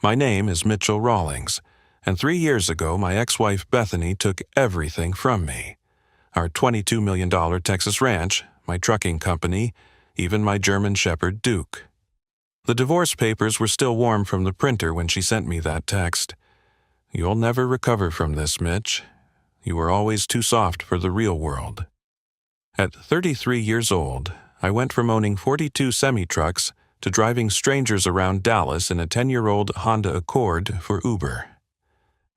My name is Mitchell Rawlings, and 3 years ago my ex-wife Bethany took everything from me. Our $22 million Texas ranch, my trucking company, even my German Shepherd Duke. The divorce papers were still warm from the printer when she sent me that text. "You'll never recover from this, Mitch. You were always too soft for the real world." At 33 years old, I went from owning 42 semi-trucks to driving strangers around Dallas in a 10-year-old Honda Accord for Uber.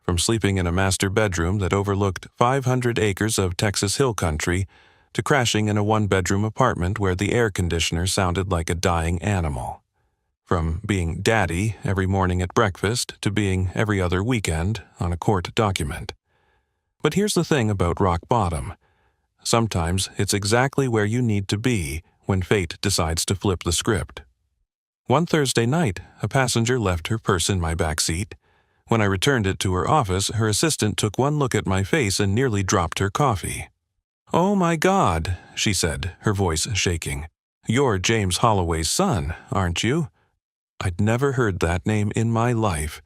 From sleeping in a master bedroom that overlooked 500 acres of Texas hill country to crashing in a one-bedroom apartment where the air conditioner sounded like a dying animal. From being daddy every morning at breakfast to being every other weekend on a court document. But here's the thing about rock bottom. Sometimes it's exactly where you need to be when fate decides to flip the script. One Thursday night, a passenger left her purse in my back seat. When I returned it to her office, her assistant took one look at my face and nearly dropped her coffee. "Oh my God," she said, her voice shaking. "You're James Holloway's son, aren't you?" I'd never heard that name in my life.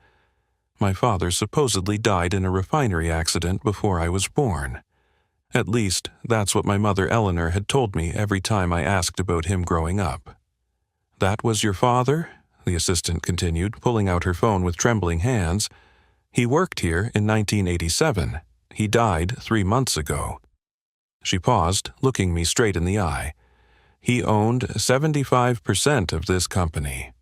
My father supposedly died in a refinery accident before I was born. At least, that's what my mother Eleanor had told me every time I asked about him growing up. "That was your father?" the assistant continued, pulling out her phone with trembling hands. "He worked here in 1987. He died 3 months ago." She paused, looking me straight in the eye. "He owned 75% of this company."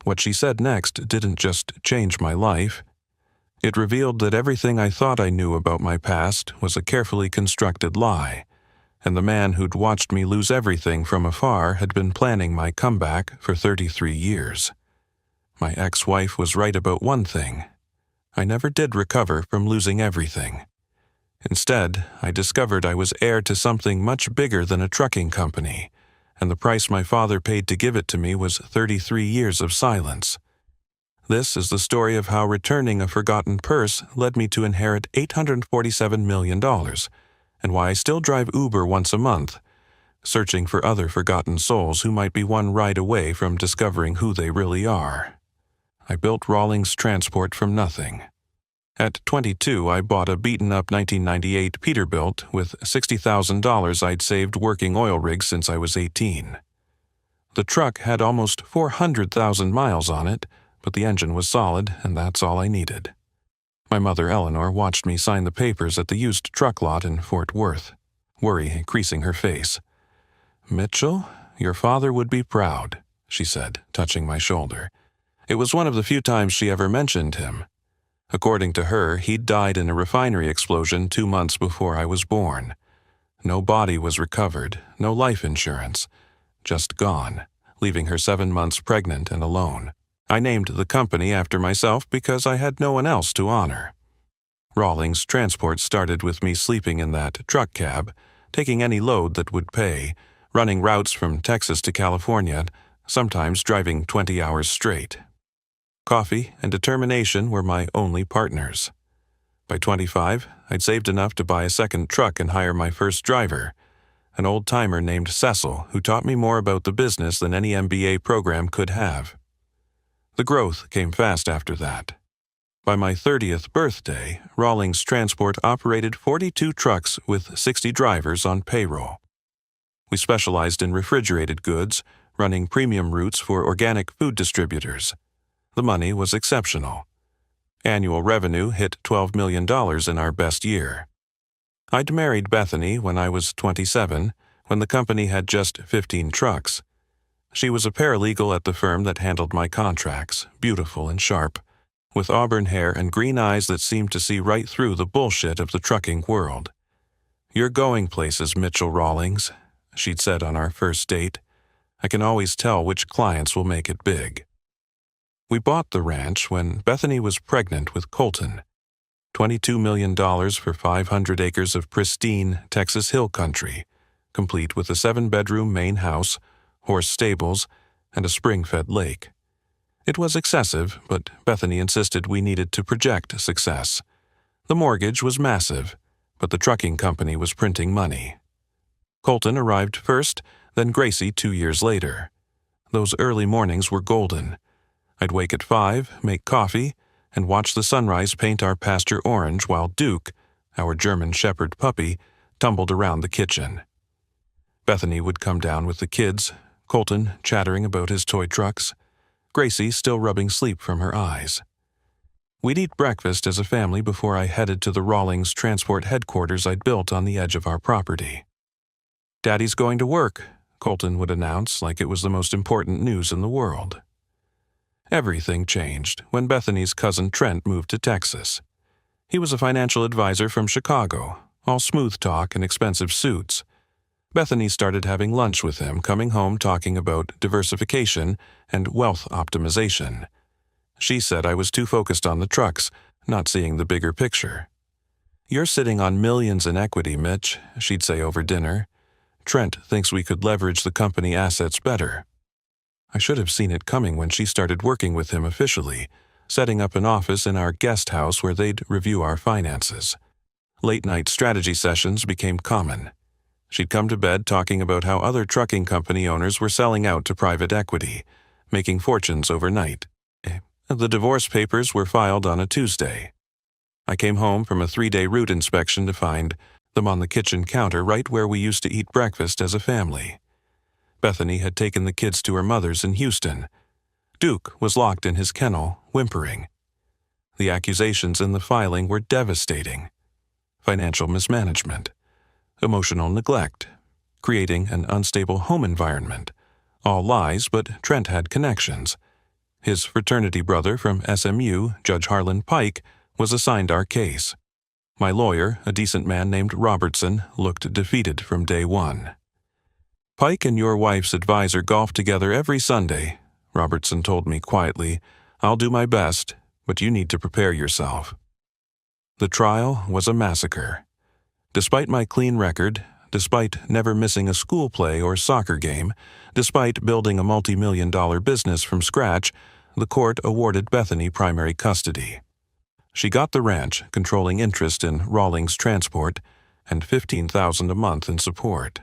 What she said next didn't just change my life. It revealed that everything I thought I knew about my past was a carefully constructed lie, and the man who'd watched me lose everything from afar had been planning my comeback for 33 years. My ex-wife was right about one thing. I never did recover from losing everything. Instead, I discovered I was heir to something much bigger than a trucking company, and the price my father paid to give it to me was 33 years of silence. This is the story of how returning a forgotten purse led me to inherit $847 million, and why I still drive Uber once a month, searching for other forgotten souls who might be one ride away from discovering who they really are. I built Rawlings Transport from nothing. At 22, I bought a beaten-up 1998 Peterbilt with $60,000 I'd saved working oil rigs since I was 18. The truck had almost 400,000 miles on it, but the engine was solid, and that's all I needed. My mother Eleanor watched me sign the papers at the used truck lot in Fort Worth, worry creasing her face. "Mitchell, your father would be proud," she said, touching my shoulder. It was one of the few times she ever mentioned him. According to her, he'd died in a refinery explosion 2 months before I was born. No body was recovered, no life insurance. Just gone, leaving her 7 months pregnant and alone. I named the company after myself because I had no one else to honor. Rawlings Transport started with me sleeping in that truck cab, taking any load that would pay, running routes from Texas to California, sometimes driving 20 hours straight. Coffee and determination were my only partners. By 25, I'd saved enough to buy a second truck and hire my first driver, an old-timer named Cecil who taught me more about the business than any MBA program could have. The growth came fast after that. By my 30th birthday, Rawlings Transport operated 42 trucks with 60 drivers on payroll. We specialized in refrigerated goods, running premium routes for organic food distributors. The money was exceptional. Annual revenue hit $12 million in our best year. I'd married Bethany when I was 27, when the company had just 15 trucks. She was a paralegal at the firm that handled my contracts, beautiful and sharp, with auburn hair and green eyes that seemed to see right through the bullshit of the trucking world. "You're going places, Mitchell Rawlings," she'd said on our first date. "I can always tell which clients will make it big." We bought the ranch when Bethany was pregnant with Colton. $22 million for 500 acres of pristine Texas hill country, complete with a 7-bedroom main house, horse stables, and a spring-fed lake. It was excessive, but Bethany insisted we needed to project success. The mortgage was massive, but the trucking company was printing money. Colton arrived first, then Gracie 2 years later. Those early mornings were golden. I'd wake at 5, make coffee, and watch the sunrise paint our pasture orange while Duke, our German Shepherd puppy, tumbled around the kitchen. Bethany would come down with the kids, Colton chattering about his toy trucks, Gracie still rubbing sleep from her eyes. We'd eat breakfast as a family before I headed to the Rawlings transport headquarters I'd built on the edge of our property. "Daddy's going to work," Colton would announce like it was the most important news in the world. Everything changed when Bethany's cousin Trent moved to Texas. He was a financial advisor from Chicago, all smooth talk and expensive suits. Bethany started having lunch with him, coming home talking about diversification and wealth optimization. She said I was too focused on the trucks, not seeing the bigger picture. "You're sitting on millions in equity, Mitch," she'd say over dinner. "Trent thinks we could leverage the company assets better." I should have seen it coming when she started working with him officially, setting up an office in our guest house where they'd review our finances. Late-night strategy sessions became common. She'd come to bed talking about how other trucking company owners were selling out to private equity, making fortunes overnight. The divorce papers were filed on a Tuesday. I came home from a 3-day route inspection to find them on the kitchen counter right where we used to eat breakfast as a family. Bethany had taken the kids to her mother's in Houston. Duke was locked in his kennel, whimpering. The accusations in the filing were devastating. Financial mismanagement, emotional neglect, creating an unstable home environment. All lies, but Trent had connections. His fraternity brother from SMU, Judge Harlan Pike, was assigned our case. My lawyer, a decent man named Robertson, looked defeated from day one. "Pike and your wife's advisor golf together every Sunday," Robertson told me quietly. "I'll do my best, but you need to prepare yourself." The trial was a massacre. Despite my clean record, despite never missing a school play or soccer game, despite building a multi-million-dollar business from scratch, the court awarded Bethany primary custody. She got the ranch, controlling interest in Rawlings Transport, and $15,000 a month in support.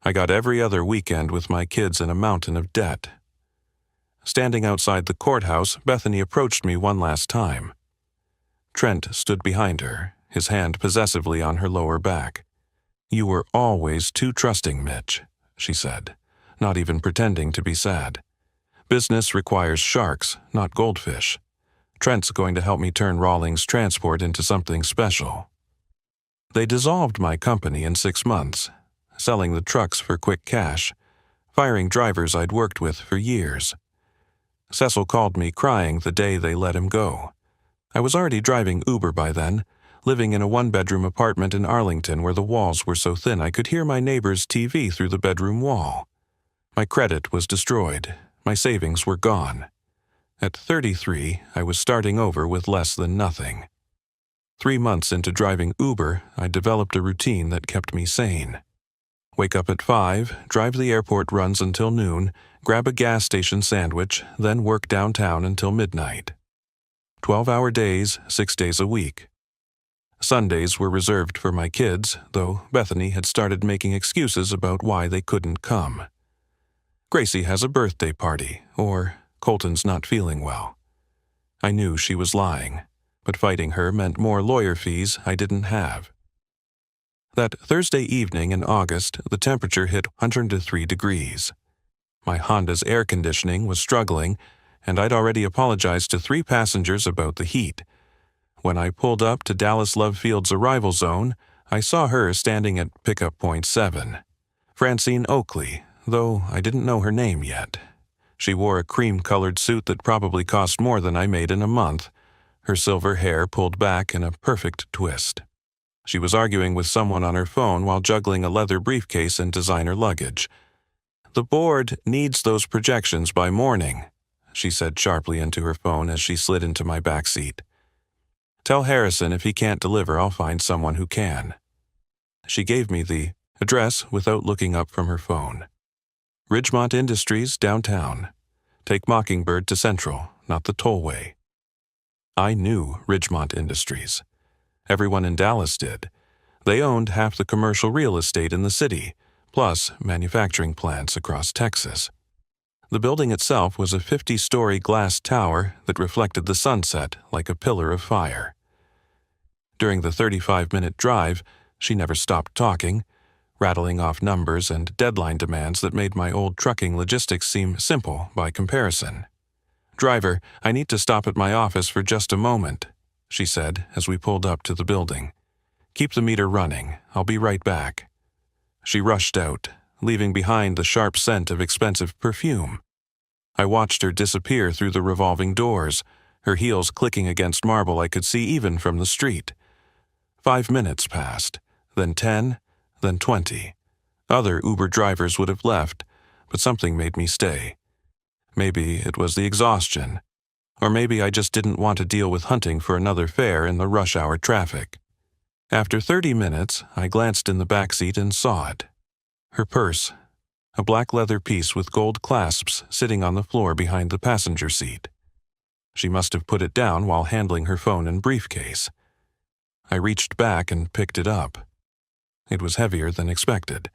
I got every other weekend with my kids in a mountain of debt. Standing outside the courthouse, Bethany approached me one last time. Trent stood behind her, his hand possessively on her lower back. "You were always too trusting, Mitch," she said, not even pretending to be sad. "Business requires sharks, not goldfish. Trent's going to help me turn Rawlings Transport into something special." They dissolved my company in 6 months, selling the trucks for quick cash, firing drivers I'd worked with for years. Cecil called me crying the day they let him go. I was already driving Uber by then, living in a 1-bedroom apartment in Arlington where the walls were so thin I could hear my neighbor's TV through the bedroom wall. My credit was destroyed. My savings were gone. At 33, I was starting over with less than nothing. 3 months into driving Uber, I developed a routine that kept me sane. Wake up at 5, drive the airport runs until noon, grab a gas station sandwich, then work downtown until midnight. 12-hour days, 6 days a week. Sundays were reserved for my kids, though Bethany had started making excuses about why they couldn't come. "Gracie has a birthday party," or "Colton's not feeling well." I knew she was lying, but fighting her meant more lawyer fees I didn't have. That Thursday evening in August, the temperature hit 103 degrees. My Honda's air conditioning was struggling, and I'd already apologized to 3 passengers about the heat. When I pulled up to Dallas Love Field's arrival zone, I saw her standing at pickup point 7. Francine Oakley, though I didn't know her name yet. She wore a cream-colored suit that probably cost more than I made in a month, her silver hair pulled back in a perfect twist. She was arguing with someone on her phone while juggling a leather briefcase and designer luggage. "The board needs those projections by morning," she said sharply into her phone as she slid into my back seat. "Tell Harrison if he can't deliver, I'll find someone who can." She gave me the address without looking up from her phone. Ridgemont Industries, downtown. Take Mockingbird to Central, not the tollway. I knew Ridgemont Industries. Everyone in Dallas did. They owned half the commercial real estate in the city, plus manufacturing plants across Texas. The building itself was a 50-story glass tower that reflected the sunset like a pillar of fire. During the 35-minute drive, she never stopped talking, rattling off numbers and deadline demands that made my old trucking logistics seem simple by comparison. "Driver, I need to stop at my office for just a moment," she said as we pulled up to the building. "Keep the meter running. I'll be right back." She rushed out, leaving behind the sharp scent of expensive perfume. I watched her disappear through the revolving doors, her heels clicking against marble I could see even from the street. 5 minutes passed, then 10, then 20. Other Uber drivers would have left, but something made me stay. Maybe it was the exhaustion, or maybe I just didn't want to deal with hunting for another fare in the rush hour traffic. After 30 minutes, I glanced in the back seat and saw it. Her purse, a black leather piece with gold clasps sitting on the floor behind the passenger seat. She must have put it down while handling her phone and briefcase. I reached back and picked it up. It was heavier than expected.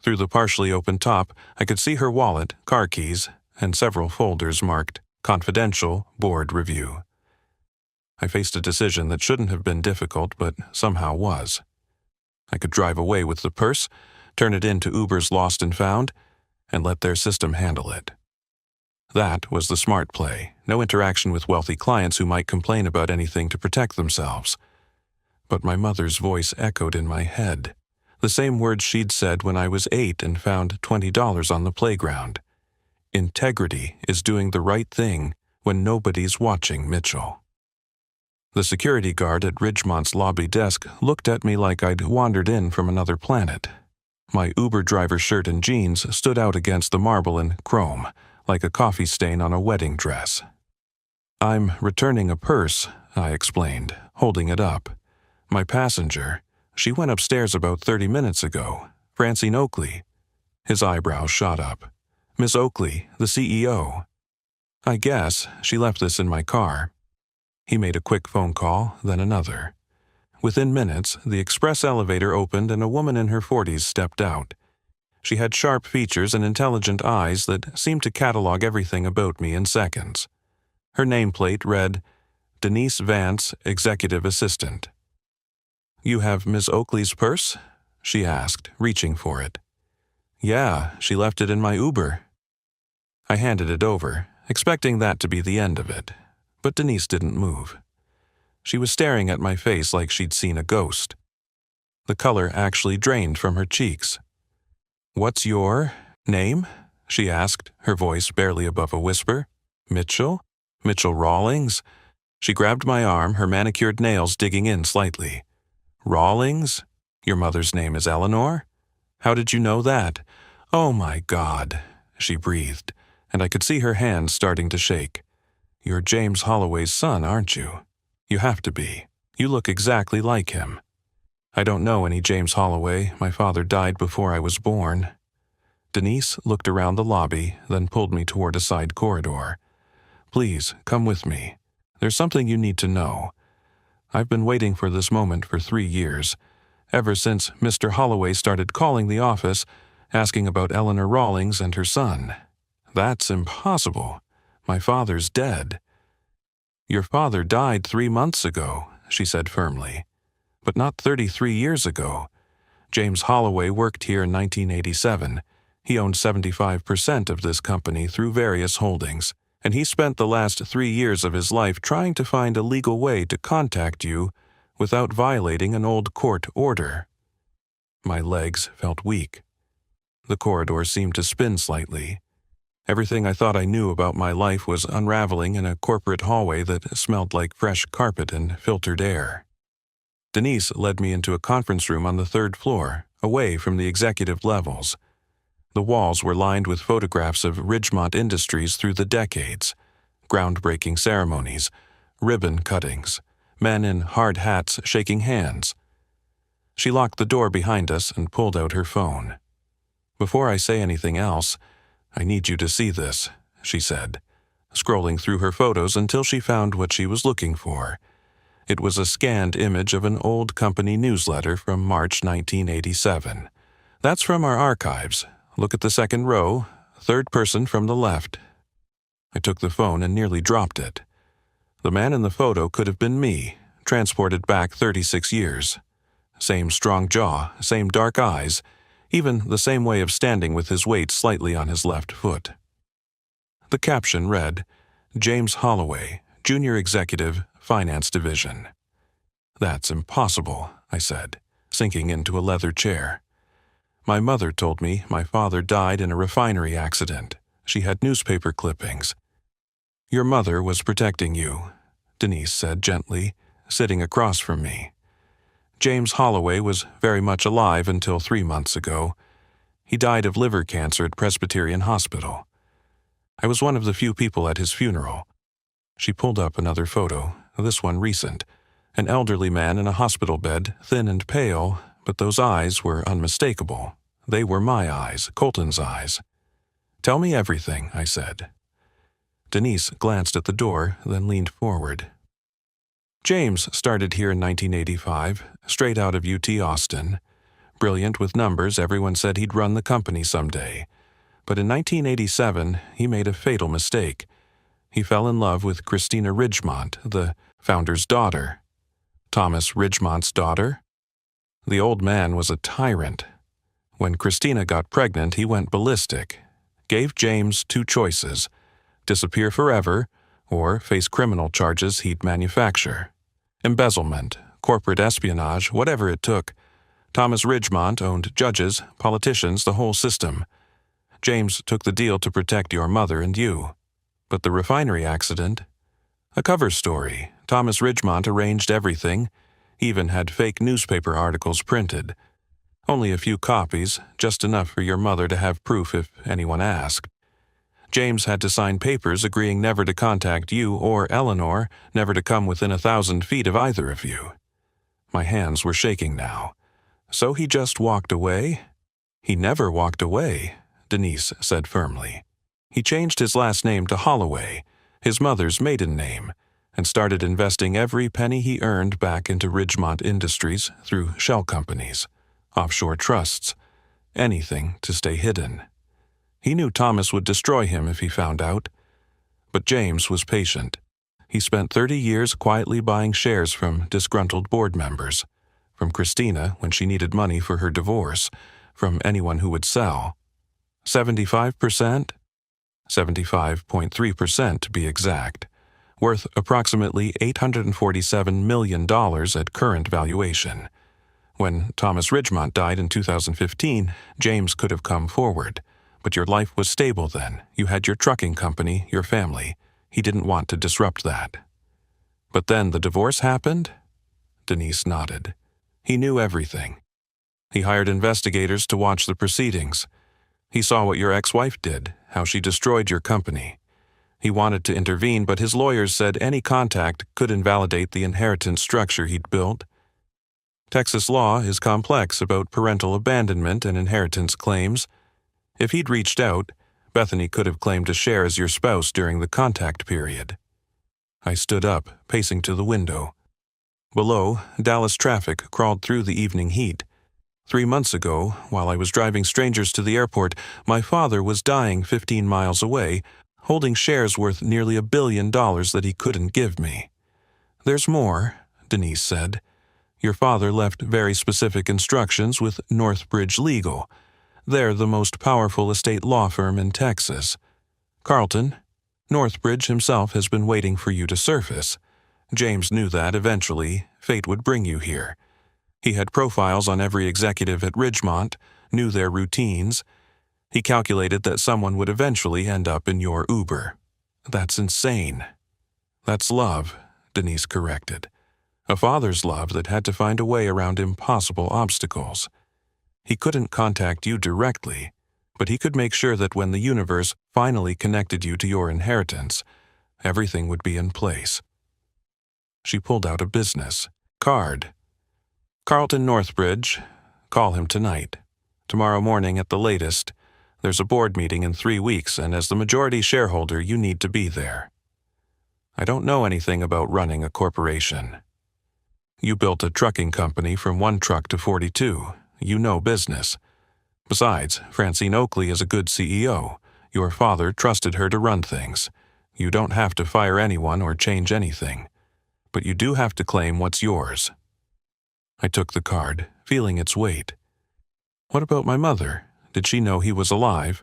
Through the partially open top, I could see her wallet, car keys, and several folders marked "Confidential Board Review." I faced a decision that shouldn't have been difficult, but somehow was. I could drive away with the purse, turn it into Uber's Lost and Found, and let their system handle it. That was the smart play, no interaction with wealthy clients who might complain about anything to protect themselves. But my mother's voice echoed in my head, the same words she'd said when I was 8 and found $20 on the playground. "Integrity is doing the right thing when nobody's watching, Mitchell." The security guard at Ridgemont's lobby desk looked at me like I'd wandered in from another planet. My Uber driver shirt and jeans stood out against the marble and chrome, like a coffee stain on a wedding dress. "I'm returning a purse," I explained, holding it up. "My passenger, she went upstairs about 30 minutes ago, Francine Oakley." His eyebrows shot up. "Miss Oakley, the CEO." "I guess she left this in my car." He made a quick phone call, then another. Within minutes, the express elevator opened and a woman in her 40s stepped out. She had sharp features and intelligent eyes that seemed to catalog everything about me in seconds. Her nameplate read, "Denise Vance, Executive Assistant." "You have Miss Oakley's purse?" she asked, reaching for it. "Yeah, she left it in my Uber." I handed it over, expecting that to be the end of it, but Denise didn't move. She was staring at my face like she'd seen a ghost. The color actually drained from her cheeks. "What's your name?" she asked, her voice barely above a whisper. "Mitchell? Mitchell Rawlings?" She grabbed my arm, her manicured nails digging in slightly. "Rawlings? Your mother's name is Eleanor? How did you know that?" "Oh my God," she breathed, and I could see her hands starting to shake. "You're James Holloway's son, aren't you? You have to be. You look exactly like him." "I don't know any James Holloway. My father died before I was born." Denise looked around the lobby, then pulled me toward a side corridor. "Please, come with me. There's something you need to know. I've been waiting for this moment for 3 years, ever since Mr. Holloway started calling the office, asking about Eleanor Rawlings and her son. That's impossible. My father's dead." "Your father died 3 months ago," she said firmly. "But not 33 years ago. James Holloway worked here in 1987. He owned 75% of this company through various holdings, and he spent the last 3 years of his life trying to find a legal way to contact you without violating an old court order." My legs felt weak. The corridor seemed to spin slightly. Everything I thought I knew about my life was unraveling in a corporate hallway that smelled like fresh carpet and filtered air. Denise led me into a conference room on the 3rd floor, away from the executive levels. The walls were lined with photographs of Ridgemont Industries through the decades, groundbreaking ceremonies, ribbon cuttings, men in hard hats shaking hands. She locked the door behind us and pulled out her phone. "Before I say anything else, I need you to see this," she said, scrolling through her photos until she found what she was looking for. It was a scanned image of an old company newsletter from March 1987. "That's from our archives. Look at the second row, third person from the left. I took the phone and nearly dropped it. The man in the photo could have been me, transported back 36 years. Same strong jaw, same dark eyes, even the same way of standing with his weight slightly on his left foot. The caption read, James Holloway, Junior Executive, Finance Division. That's impossible, I said, sinking into a leather chair. My mother told me my father died in a refinery accident. She had newspaper clippings. Your mother was protecting you, Denise said gently, sitting across from me. James Holloway was very much alive until 3 months ago. He died of liver cancer at Presbyterian Hospital. I was one of the few people at his funeral. She pulled up another photo, this one recent. An elderly man in a hospital bed, thin and pale, but those eyes were unmistakable. They were my eyes, Colton's eyes. Tell me everything, I said. Denise glanced at the door, then leaned forward. James started here in 1985, straight out of UT Austin. Brilliant with numbers, everyone said he'd run the company someday. But in 1987, he made a fatal mistake. He fell in love with Christina Ridgemont, the founder's daughter. Thomas Ridgemont's daughter? The old man was a tyrant. When Christina got pregnant, he went ballistic. Gave James 2 choices: disappear forever or face criminal charges he'd manufacture. Embezzlement, corporate espionage, whatever it took. Thomas Ridgemont owned judges, politicians, the whole system. James took the deal to protect your mother and you. But the refinery accident? A cover story. Thomas Ridgemont arranged everything, even had fake newspaper articles printed. Only a few copies, just enough for your mother to have proof if anyone asked. James had to sign papers agreeing never to contact you or Eleanor, never to come within 1,000 feet of either of you. My hands were shaking now. So he just walked away? He never walked away, Denise said firmly. He changed his last name to Holloway, his mother's maiden name, and started investing every penny he earned back into Ridgemont Industries through shell companies, offshore trusts, anything to stay hidden. He knew Thomas would destroy him if he found out. But James was patient. He spent 30 years quietly buying shares from disgruntled board members, from Christina when she needed money for her divorce, from anyone who would sell. 75%? 75.3% to be exact, worth approximately $847 million at current valuation. When Thomas Ridgemont died in 2015, James could have come forward. But your life was stable then. You had your trucking company, your family. He didn't want to disrupt that. But then the divorce happened? Denise nodded. He knew everything. He hired investigators to watch the proceedings. He saw what your ex-wife did, how she destroyed your company. He wanted to intervene, but his lawyers said any contact could invalidate the inheritance structure he'd built. Texas law is complex about parental abandonment and inheritance claims. If he'd reached out, Bethany could have claimed a share as your spouse during the contact period. I stood up, pacing to the window. Below, Dallas traffic crawled through the evening heat. 3 months ago, while I was driving strangers to the airport, my father was dying 15 miles away, holding shares worth nearly $1 billion that he couldn't give me. There's more, Denise said. Your father left very specific instructions with Northbridge Legal. They're the most powerful estate law firm in Texas. Carlton, Northbridge himself has been waiting for you to surface. James knew that eventually fate would bring you here. He had profiles on every executive at Ridgemont, knew their routines. He calculated that someone would eventually end up in your Uber. That's insane. That's love, Denise corrected. A father's love that had to find a way around impossible obstacles. He couldn't contact you directly, but he could make sure that when the universe finally connected you to your inheritance, everything would be in place. She pulled out a business card. Carlton Northbridge, call him tonight. Tomorrow morning at the latest. There's a board meeting in 3 weeks, and as the majority shareholder, you need to be there. I don't know anything about running a corporation. You built a trucking company from 1 truck to 42. You know business. Besides, Francine Oakley is a good CEO. Your father trusted her to run things. You don't have to fire anyone or change anything, but you do have to claim what's yours." I took the card, feeling its weight. What about my mother? Did she know he was alive?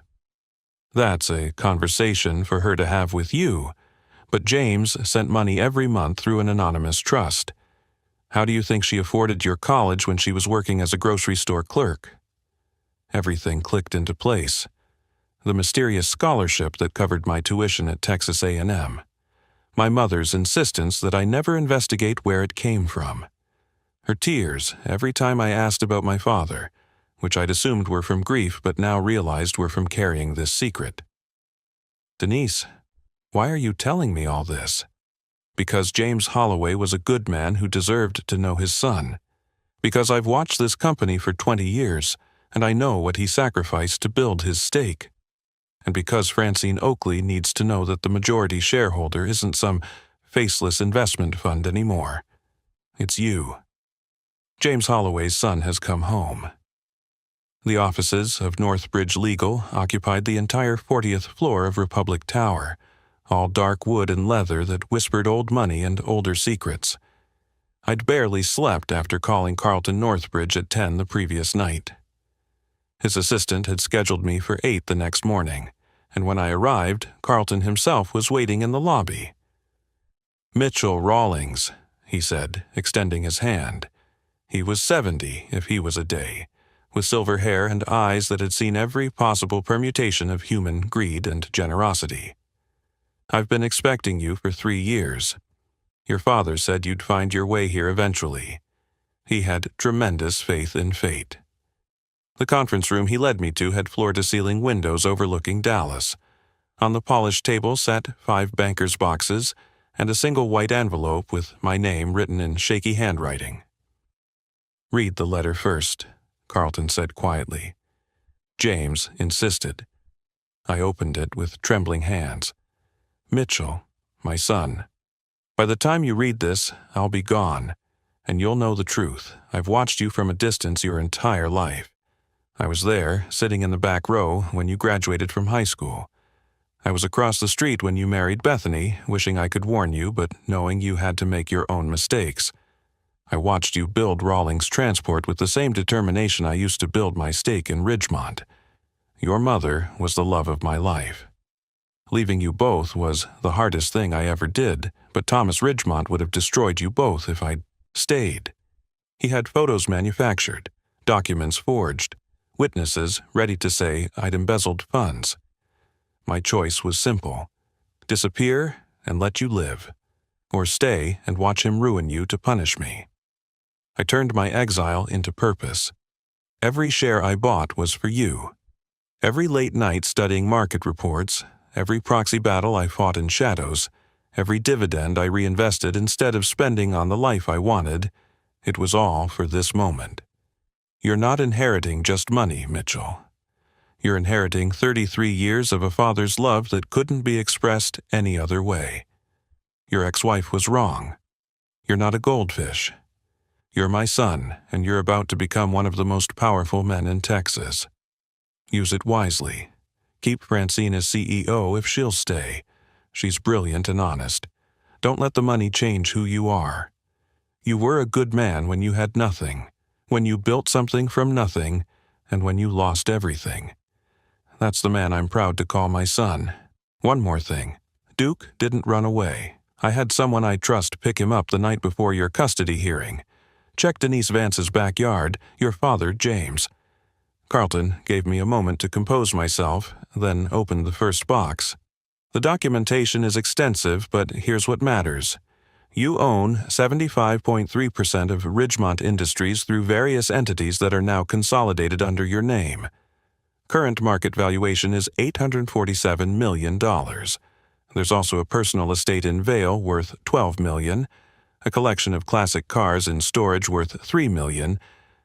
That's a conversation for her to have with you, but James sent money every month through an anonymous trust. How do you think she afforded your college when she was working as a grocery store clerk? Everything clicked into place. The mysterious scholarship that covered my tuition at Texas A&M. My mother's insistence that I never investigate where it came from. Her tears every time I asked about my father, which I'd assumed were from grief but now realized were from carrying this secret. "Denise, why are you telling me all this?" "Because James Holloway was a good man who deserved to know his son. Because I've watched this company for 20 years, and I know what he sacrificed to build his stake. And because Francine Oakley needs to know that the majority shareholder isn't some faceless investment fund anymore. It's you. James Holloway's son has come home." The offices of Northbridge Legal occupied the entire 40th floor of Republic Tower, all dark wood and leather that whispered old money and older secrets. I'd barely slept after calling Carlton Northbridge at 10 the previous night. His assistant had scheduled me for 8 the next morning, and when I arrived, Carlton himself was waiting in the lobby. "Mitchell Rawlings," he said, extending his hand. He was 70 if he was a day, with silver hair and eyes that had seen every possible permutation of human greed and generosity. "I've been expecting you for 3 years. Your father said you'd find your way here eventually. He had tremendous faith in fate." The conference room he led me to had floor-to-ceiling windows overlooking Dallas. On the polished table sat 5 bankers' boxes and a single white envelope with my name written in shaky handwriting. "Read the letter first," Carlton said quietly. James insisted. I opened it with trembling hands. "Mitchell, my son, by the time you read this, I'll be gone, and you'll know the truth. I've watched you from a distance your entire life. I was there, sitting in the back row, when you graduated from high school. I was across the street when you married Bethany, wishing I could warn you, but knowing you had to make your own mistakes. I watched you build Rawlings Transport with the same determination I used to build my stake in Ridgemont. Your mother was the love of my life. Leaving you both was the hardest thing I ever did, but Thomas Ridgemont would have destroyed you both if I'd stayed. He had photos manufactured, documents forged, witnesses ready to say I'd embezzled funds. My choice was simple: disappear and let you live, or stay and watch him ruin you to punish me. I turned my exile into purpose. Every share I bought was for you. Every late night studying market reports, every proxy battle I fought in shadows, every dividend I reinvested instead of spending on the life I wanted, it was all for this moment. You're not inheriting just money, Mitchell. You're inheriting 33 years of a father's love that couldn't be expressed any other way. Your ex-wife was wrong. You're not a goldfish. You're my son, and you're about to become one of the most powerful men in Texas. Use it wisely. Keep Francine as CEO if she'll stay. She's brilliant and honest. Don't let the money change who you are. You were a good man when you had nothing, when you built something from nothing, and when you lost everything. That's the man I'm proud to call my son. One more thing. Duke didn't run away. I had someone I trust pick him up the night before your custody hearing. Check Denise Vance's backyard, your father, James. Carlton gave me a moment to compose myself, then opened the first box. The documentation is extensive, but here's what matters. You own 75.3% of Ridgemont Industries through various entities that are now consolidated under your name. Current market valuation is $847 million. There's also a personal estate in Vail worth $12 million, a collection of classic cars in storage worth $3 million,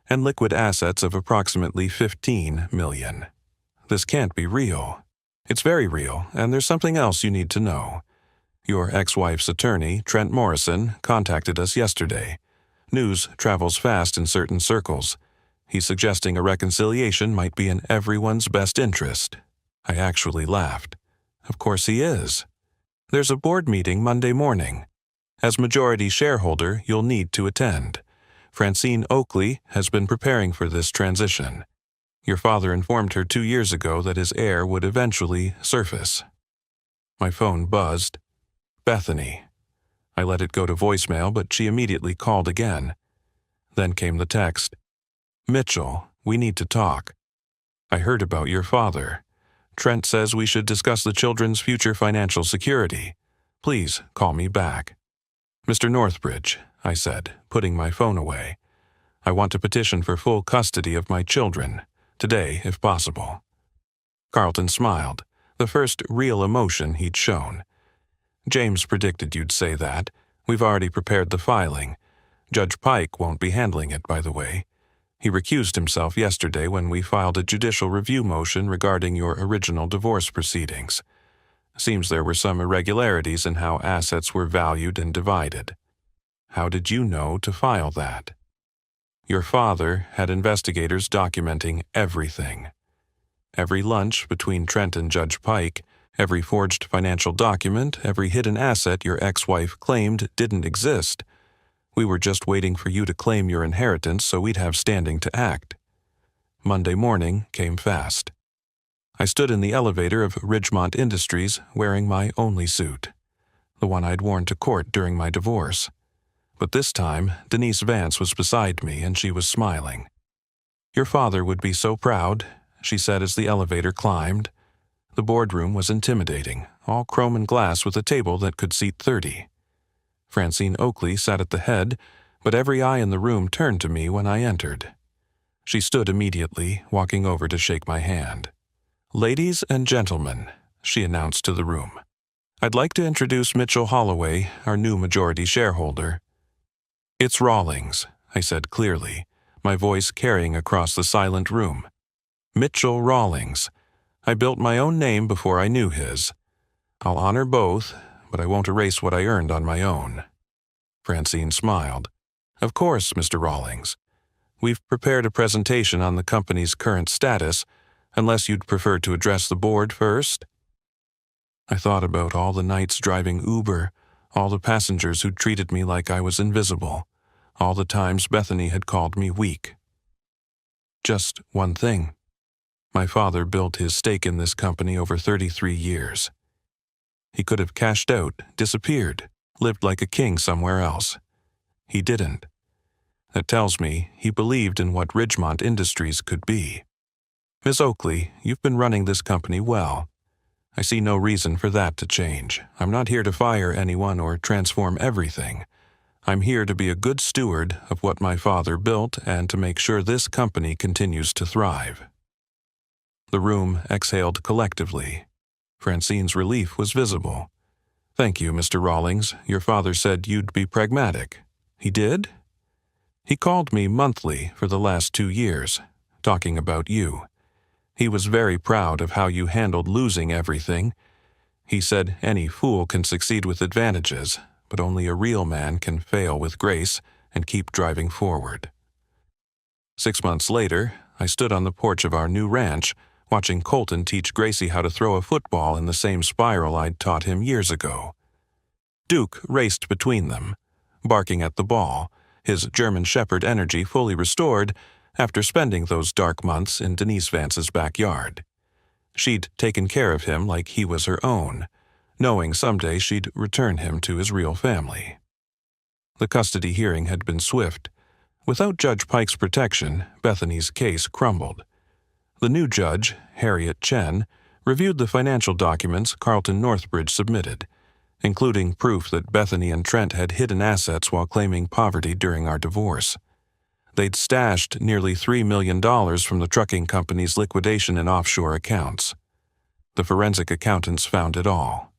and liquid assets of approximately $15 million. This can't be real. It's very real, and there's something else you need to know. Your ex-wife's attorney, Trent Morrison, contacted us yesterday. News travels fast in certain circles. He's suggesting a reconciliation might be in everyone's best interest. I actually laughed. Of course he is. There's a board meeting Monday morning. As majority shareholder, you'll need to attend. Francine Oakley has been preparing for this transition. Your father informed her 2 years ago that his heir would eventually surface. My phone buzzed. Bethany. I let it go to voicemail, but she immediately called again. Then came the text. Mitchell, we need to talk. I heard about your father. Trent says we should discuss the children's future financial security. Please call me back. Mr. Northbridge, I said, putting my phone away. I want to petition for full custody of my children, today if possible. Carlton smiled, the first real emotion he'd shown. James predicted you'd say that. We've already prepared the filing. Judge Pike won't be handling it, by the way. He recused himself yesterday when we filed a judicial review motion regarding your original divorce proceedings. Seems there were some irregularities in how assets were valued and divided. How did you know to file that? Your father had investigators documenting everything. Every lunch between Trent and Judge Pike, every forged financial document, every hidden asset your ex-wife claimed didn't exist. We were just waiting for you to claim your inheritance so we'd have standing to act. Monday morning came fast. I stood in the elevator of Ridgemont Industries wearing my only suit, the one I'd worn to court during my divorce. But this time, Denise Vance was beside me and she was smiling. Your father would be so proud, she said as the elevator climbed. The boardroom was intimidating, all chrome and glass with a table that could seat 30. Francine Oakley sat at the head, but every eye in the room turned to me when I entered. She stood immediately, walking over to shake my hand. Ladies and gentlemen, she announced to the room, I'd like to introduce Mitchell Holloway, our new majority shareholder. It's Rawlings, I said clearly, my voice carrying across the silent room. Mitchell Rawlings. I built my own name before I knew his. I'll honor both, but I won't erase what I earned on my own. Francine smiled. Of course, Mr. Rawlings. We've prepared a presentation on the company's current status, unless you'd prefer to address the board first. I thought about all the nights driving Uber, all the passengers who treated me like I was invisible, all the times Bethany had called me weak. Just one thing. My father built his stake in this company over 33 years. He could have cashed out, disappeared, lived like a king somewhere else. He didn't. That tells me he believed in what Ridgemont Industries could be. Miss Oakley, you've been running this company well. I see no reason for that to change. I'm not here to fire anyone or transform everything. I'm here to be a good steward of what my father built and to make sure this company continues to thrive. The room exhaled collectively. Francine's relief was visible. Thank you, Mr. Rawlings. Your father said you'd be pragmatic. He did? He called me monthly for the last 2 years, talking about you. He was very proud of how you handled losing everything. He said any fool can succeed with advantages, but only a real man can fail with grace and keep driving forward. 6 months later, I stood on the porch of our new ranch, watching Colton teach Gracie how to throw a football in the same spiral I'd taught him years ago. Duke raced between them, barking at the ball, his German Shepherd energy fully restored after spending those dark months in Denise Vance's backyard. She'd taken care of him like he was her own, knowing someday she'd return him to his real family. The custody hearing had been swift. Without Judge Pike's protection, Bethany's case crumbled. The new judge, Harriet Chen, reviewed the financial documents Carlton Northbridge submitted, including proof that Bethany and Trent had hidden assets while claiming poverty during our divorce. They'd stashed nearly $3 million from the trucking company's liquidation in offshore accounts. The forensic accountants found it all.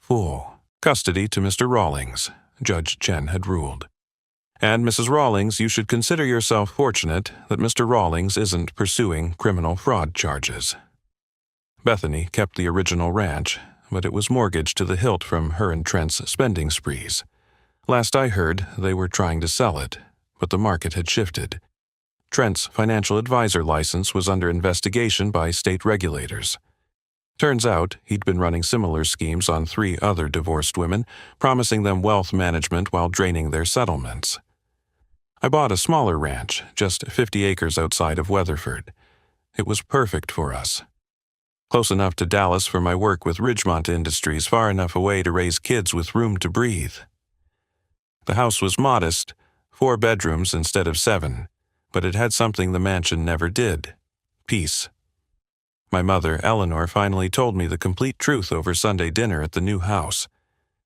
Full custody to Mr. Rawlings, Judge Chen had ruled. And, Mrs. Rawlings, you should consider yourself fortunate that Mr. Rawlings isn't pursuing criminal fraud charges. Bethany kept the original ranch, but it was mortgaged to the hilt from her and Trent's spending sprees. Last I heard, they were trying to sell it, but the market had shifted. Trent's financial advisor license was under investigation by state regulators. Turns out he'd been running similar schemes on 3 other divorced women, promising them wealth management while draining their settlements. I bought a smaller ranch, just 50 acres outside of Weatherford. It was perfect for us. Close enough to Dallas for my work with Ridgemont Industries, far enough away to raise kids with room to breathe. The house was modest, 4 bedrooms instead of 7, but it had something the mansion never did: peace. My mother, Eleanor, finally told me the complete truth over Sunday dinner at the new house.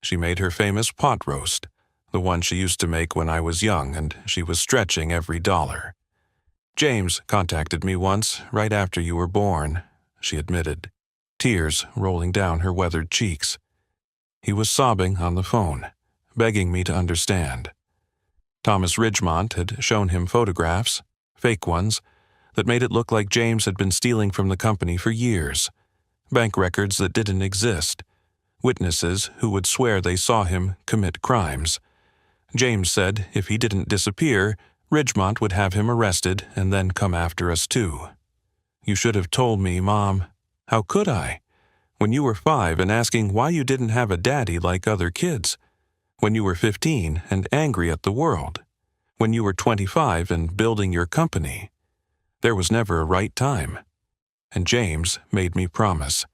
She made her famous pot roast, the one she used to make when I was young, and she was stretching every dollar. "James contacted me once, right after you were born," she admitted, tears rolling down her weathered cheeks. He was sobbing on the phone, begging me to understand. Thomas Ridgemont had shown him photographs, fake ones, that made it look like James had been stealing from the company for years, bank records that didn't exist, witnesses who would swear they saw him commit crimes. James said if he didn't disappear, Ridgemont would have him arrested and then come after us too. "You should have told me, Mom." "How could I? When you were 5 and asking why you didn't have a daddy like other kids. When you were 15 and angry at the world. When you were 25 and building your company. There was never a right time. And James made me promise.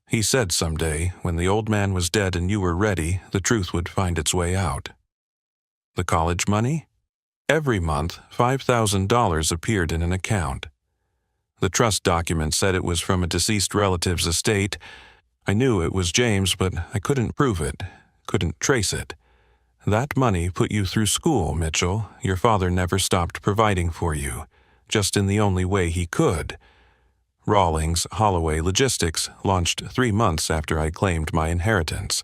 He said someday, when the old man was dead and you were ready, the truth would find its way out." The college money? Every month, $5,000 appeared in an account. The trust document said it was from a deceased relative's estate. I knew it was James, but I couldn't prove it, couldn't trace it. "That money put you through school, Mitchell. Your father never stopped providing for you, just in the only way he could." Rawlings Holloway Logistics launched 3 months after I claimed my inheritance.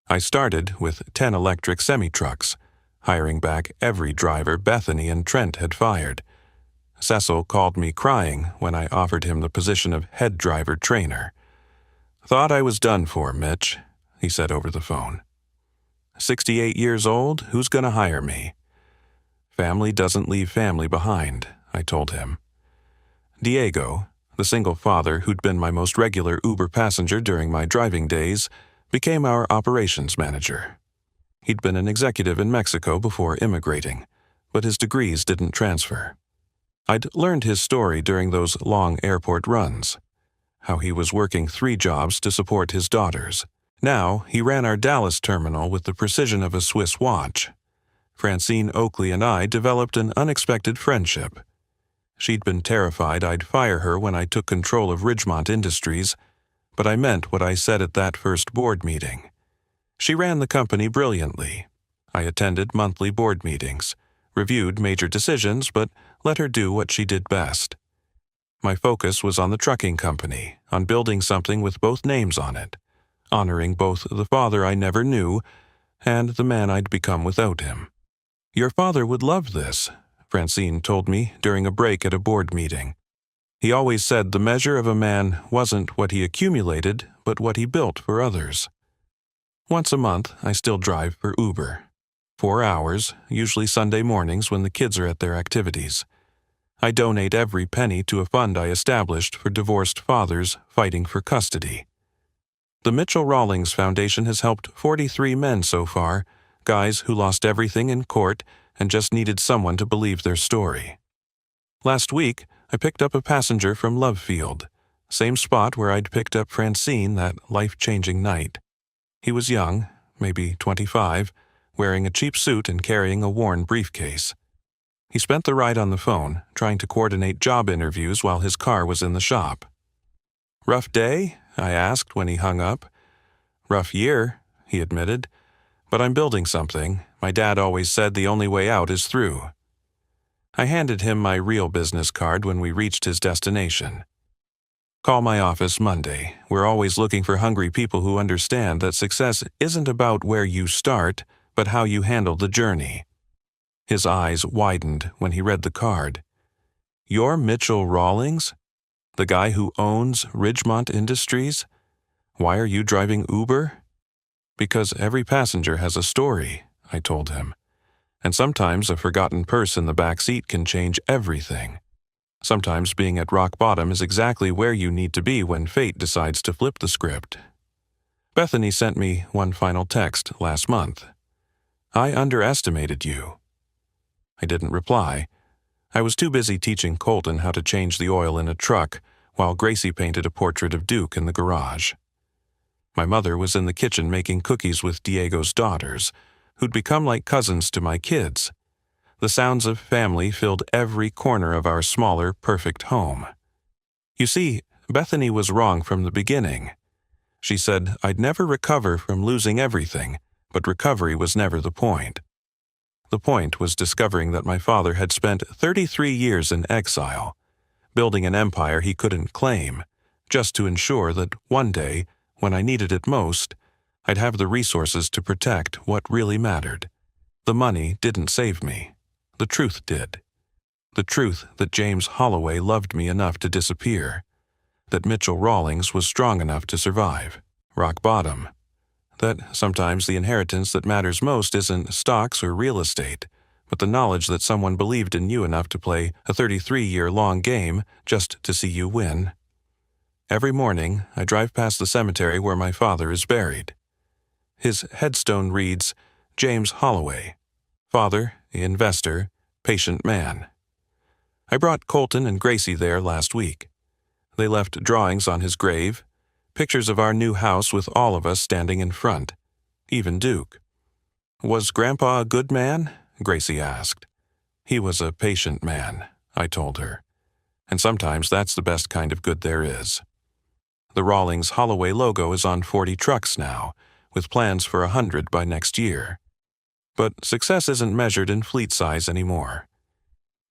I started with 10 electric semi-trucks, hiring back every driver Bethany and Trent had fired. Cecil called me crying when I offered him the position of head driver trainer. "Thought I was done for, Mitch," he said over the phone. 68 years old, who's gonna hire me? "Family doesn't leave family behind," I told him. Diego, the single father who'd been my most regular Uber passenger during my driving days, became our operations manager. He'd been an executive in Mexico before immigrating, but his degrees didn't transfer. I'd learned his story during those long airport runs, how he was working 3 jobs to support his daughters. Now he ran our Dallas terminal with the precision of a Swiss watch. Francine Oakley and I developed an unexpected friendship. She'd been terrified I'd fire her when I took control of Ridgemont Industries, but I meant what I said at that first board meeting. She ran the company brilliantly. I attended monthly board meetings, reviewed major decisions, but let her do what she did best. My focus was on the trucking company, on building something with both names on it, honoring both the father I never knew and the man I'd become without him. "Your father would love this," Francine told me during a break at a board meeting. "He always said the measure of a man wasn't what he accumulated, but what he built for others." Once a month, I still drive for Uber. 4 hours, usually Sunday mornings when the kids are at their activities. I donate every penny to a fund I established for divorced fathers fighting for custody. The Mitchell Rawlings Foundation has helped 43 men so far, guys who lost everything in court and just needed someone to believe their story. Last week, I picked up a passenger from Lovefield, same spot where I'd picked up Francine that life-changing night. He was young, maybe 25, wearing a cheap suit and carrying a worn briefcase. He spent the ride on the phone, trying to coordinate job interviews while his car was in the shop. "Rough day?" I asked when he hung up. "Rough year," he admitted. "But I'm building something. My dad always said the only way out is through." I handed him my real business card when we reached his destination. "Call my office Monday. We're always looking for hungry people who understand that success isn't about where you start, but how you handle the journey." His eyes widened when he read the card. "You're Mitchell Rawlings? The guy who owns Ridgemont Industries? Why are you driving Uber?" "Because every passenger has a story," I told him. "And sometimes a forgotten purse in the back seat can change everything." Sometimes being at rock bottom is exactly where you need to be when fate decides to flip the script. Bethany sent me one final text last month. "I underestimated you." I didn't reply. I was too busy teaching Colton how to change the oil in a truck while Gracie painted a portrait of Duke in the garage. My mother was in the kitchen making cookies with Diego's daughters, who'd become like cousins to my kids. The sounds of family filled every corner of our smaller, perfect home. You see, Bethany was wrong from the beginning. She said I'd never recover from losing everything, but recovery was never the point. The point was discovering that my father had spent 33 years in exile, building an empire he couldn't claim, just to ensure that one day, when I needed it most, I'd have the resources to protect what really mattered. The money didn't save me. The truth did. The truth that James Holloway loved me enough to disappear, that Mitchell Rawlings was strong enough to survive, rock bottom, that sometimes the inheritance that matters most isn't stocks or real estate, but the knowledge that someone believed in you enough to play a 33-year-long game just to see you win. Every morning, I drive past the cemetery where my father is buried. His headstone reads, James Holloway, father, investor, patient man. I brought Colton and Gracie there last week. They left drawings on his grave, pictures of our new house with all of us standing in front, even Duke. "Was Grandpa a good man?" Gracie asked. "He was a patient man," I told her. "And sometimes that's the best kind of good there is." The Rawlings Holloway logo is on 40 trucks now, with plans for 100 by next year. But success isn't measured in fleet size anymore.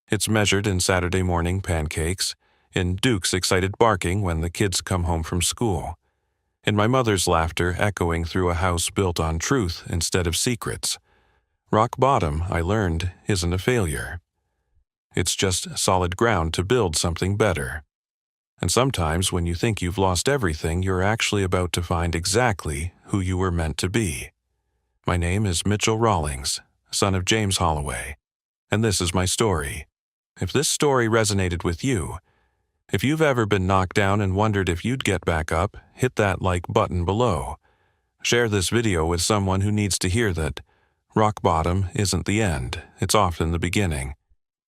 It's measured in Saturday morning pancakes, in Duke's excited barking when the kids come home from school, in my mother's laughter echoing through a house built on truth instead of secrets. Rock bottom, I learned, isn't a failure. It's just solid ground to build something better. And sometimes when you think you've lost everything, you're actually about to find exactly who you were meant to be. My name is Mitchell Rawlings, son of James Holloway, and this is my story. If this story resonated with you, if you've ever been knocked down and wondered if you'd get back up, hit that like button below. Share this video with someone who needs to hear that rock bottom isn't the end, it's often the beginning.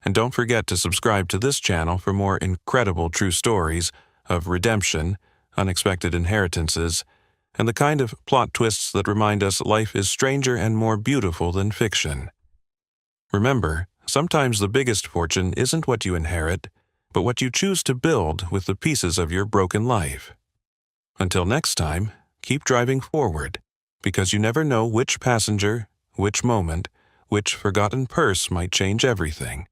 And don't forget to subscribe to this channel for more incredible true stories of redemption, unexpected inheritances, and the kind of plot twists that remind us life is stranger and more beautiful than fiction. Remember, sometimes the biggest fortune isn't what you inherit, but what you choose to build with the pieces of your broken life. Until next time, keep driving forward, because you never know which passenger, which moment, which forgotten purse might change everything.